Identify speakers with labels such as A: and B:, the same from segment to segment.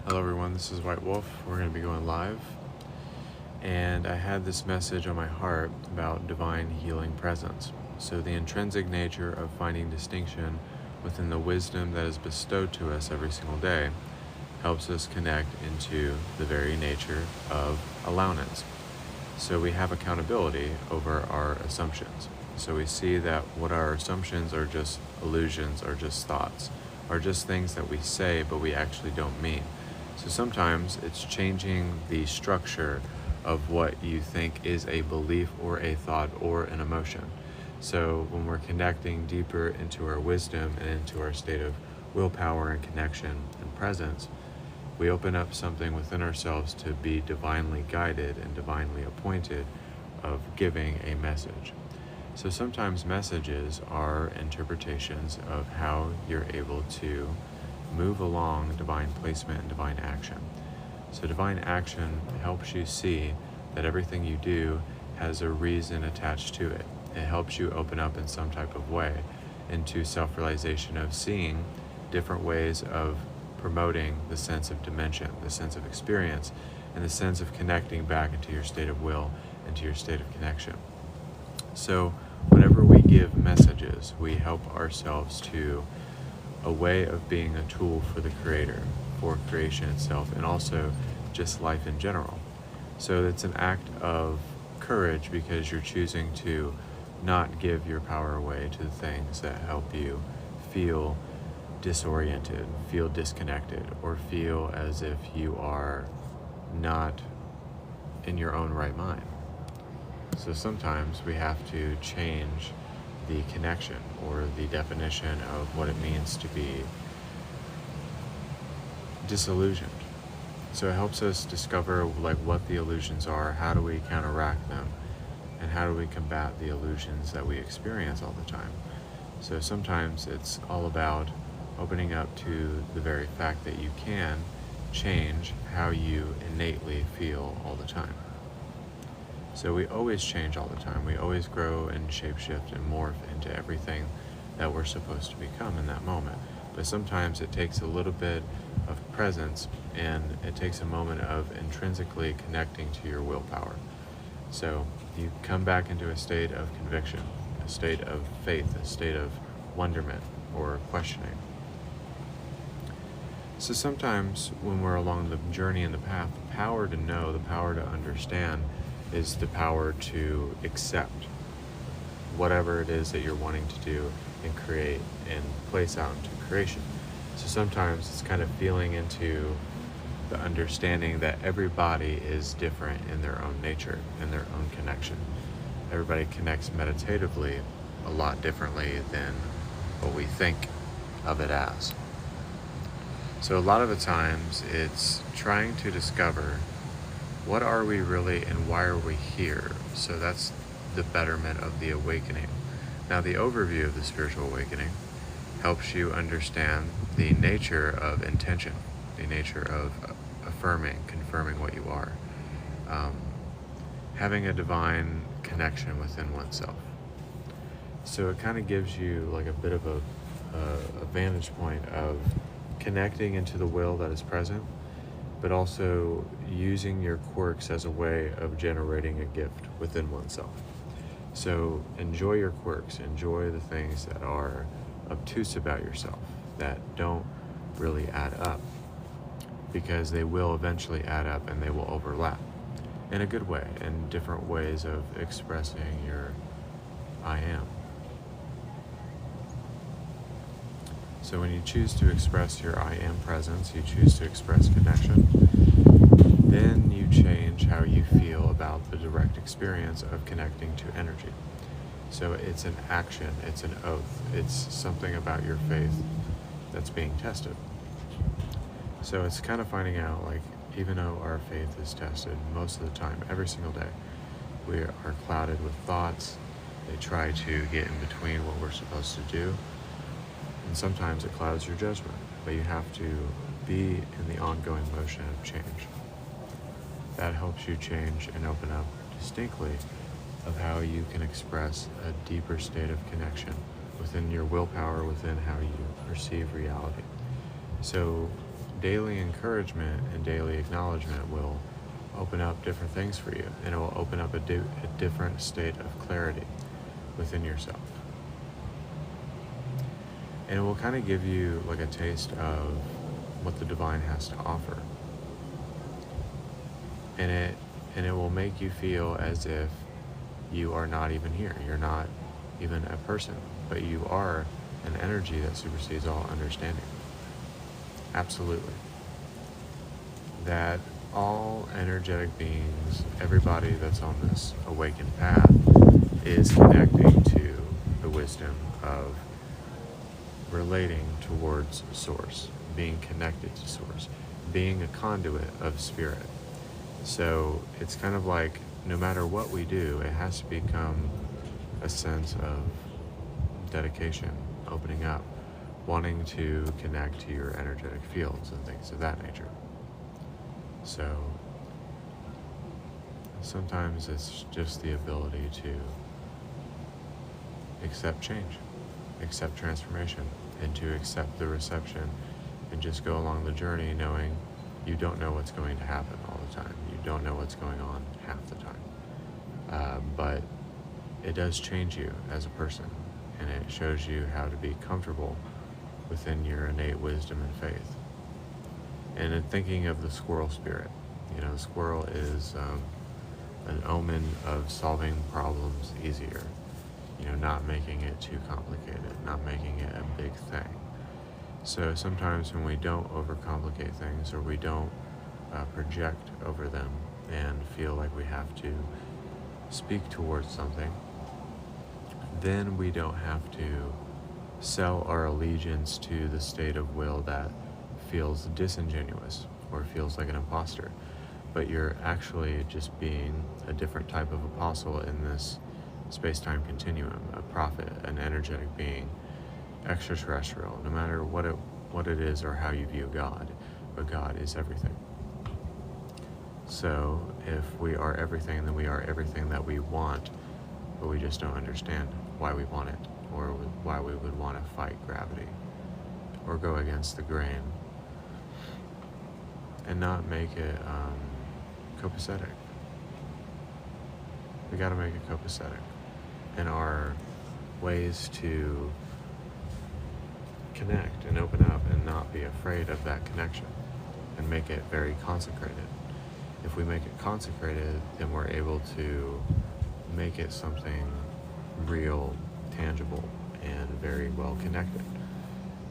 A: Hello everyone, this is White Wolf. We're going to be going live. And I had this message on my heart about divine healing presence. So the intrinsic nature of finding distinction within the wisdom that is bestowed to us every single day helps us connect into the very nature of allowance. So we have accountability over our assumptions. So we see that what our assumptions are just illusions, are just thoughts, are just things that we say but we actually don't mean. So sometimes it's changing the structure of what you think is a belief or a thought or an emotion. So when we're connecting deeper into our wisdom and into our state of willpower and connection and presence, we open up something within ourselves to be divinely guided and divinely appointed of giving a message. So sometimes messages are interpretations of how you're able to move along divine placement and divine action. So divine action helps you see that everything you do has a reason attached to it. It helps you open up in some type of way into self-realization of seeing different ways of promoting the sense of dimension, the sense of experience, and the sense of connecting back into your state of will, into your state of connection. So whenever we give messages, we help ourselves to a way of being a tool for the Creator, for creation itself, and also just life in general. So it's an act of courage because you're choosing to not give your power away to the things that help you feel disoriented, feel disconnected, or feel as if you are not in your own right mind. So sometimes we have to change the connection or the definition of what it means to be disillusioned. So it helps us discover what the illusions are, how do we counteract them, and how do we combat the illusions that we experience all the time. So sometimes it's all about opening up to the very fact that you can change how you innately feel all the time. So we always change all the time. We always grow and shapeshift and morph into everything that we're supposed to become in that moment. But sometimes it takes a little bit of presence and it takes a moment of intrinsically connecting to your willpower. So you come back into a state of conviction, a state of faith, a state of wonderment or questioning. So sometimes when we're along the journey and the path, the power to know, the power to understand is the power to accept whatever it is that you're wanting to do and create and place out into creation. So sometimes it's kind of feeling into the understanding that everybody is different in their own nature and their own connection. Everybody connects meditatively a lot differently than what we think of it as. So a lot of the times it's trying to discover what are we really and why are we here? So that's the betterment of the awakening. Now the overview of the spiritual awakening helps you understand the nature of intention, the nature of affirming, confirming what you are, having a divine connection within oneself. So it kind of gives you like a bit of a vantage point of connecting into the will that is present, but also using your quirks as a way of generating a gift within oneself. So enjoy your quirks, enjoy the things that are obtuse about yourself, that don't really add up, because they will eventually add up and they will overlap in a good way, in different ways of expressing your I am. So when you choose to express your I am presence, you choose to express connection, then you change how you feel about the direct experience of connecting to energy. So it's an action, it's an oath, it's something about your faith that's being tested. So it's kind of finding out, even though our faith is tested most of the time, every single day, we are clouded with thoughts. They try to get in between what we're supposed to do. And sometimes it clouds your judgment, but you have to be in the ongoing motion of change. That helps you change and open up distinctly of how you can express a deeper state of connection within your willpower, within how you perceive reality. So daily encouragement and daily acknowledgement will open up different things for you, and it will open up a different state of clarity within yourself. And it will kind of give you like a taste of what the divine has to offer. And it will make you feel as if you are not even here. You're not even a person, but you are an energy that supersedes all understanding. Absolutely. That all energetic beings, everybody that's on this awakened path, is connecting to the wisdom of relating towards Source, being connected to Source, being a conduit of Spirit. So it's kind of like no matter what we do, it has to become a sense of dedication, opening up, wanting to connect to your energetic fields and things of that nature. So sometimes it's just the ability to accept change, accept transformation, and to accept the reception and just go along the journey knowing you don't know what's going to happen all the time. You don't know what's going on half the time. But it does change you as a person, and it shows you how to be comfortable within your innate wisdom and faith. And in thinking of the squirrel spirit, the squirrel is an omen of solving problems easier, not making it too complicated, not making it a big thing. So sometimes when we don't overcomplicate things, or we don't project over them and feel like we have to speak towards something, then we don't have to sell our allegiance to the state of will that feels disingenuous or feels like an imposter. But you're actually just being a different type of apostle in this space-time continuum, a prophet, an energetic being, extraterrestrial, no matter what it is or how you view God, but God is everything. So if we are everything, then we are everything that we want, but we just don't understand why we want it, or why we would want to fight gravity or go against the grain and not make it copacetic. We got to make it copacetic in our ways to connect and open up and not be afraid of that connection, and make it very consecrated. If we make it consecrated, then we're able to make it something real, tangible, and very well connected.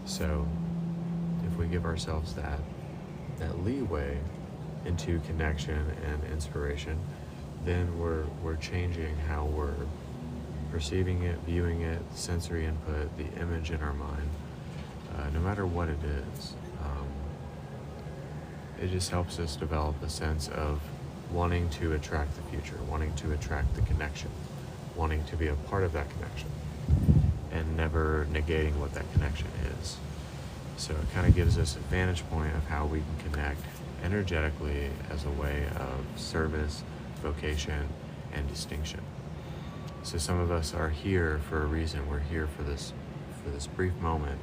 A: So if we give ourselves that leeway into connection and inspiration, then we're changing how we're perceiving it, viewing it, sensory input, the image in our mind, no matter what it is. It just helps us develop a sense of wanting to attract the future, wanting to attract the connection, wanting to be a part of that connection, and never negating what that connection is. So it kind of gives us a vantage point of how we can connect energetically as a way of service, vocation, and distinction. So some of us are here for a reason. We're here for this brief moment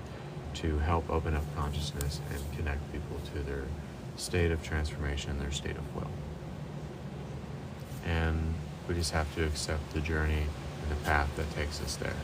A: to help open up consciousness and connect people to their state of transformation, their state of will. And we just have to accept the journey and the path that takes us there.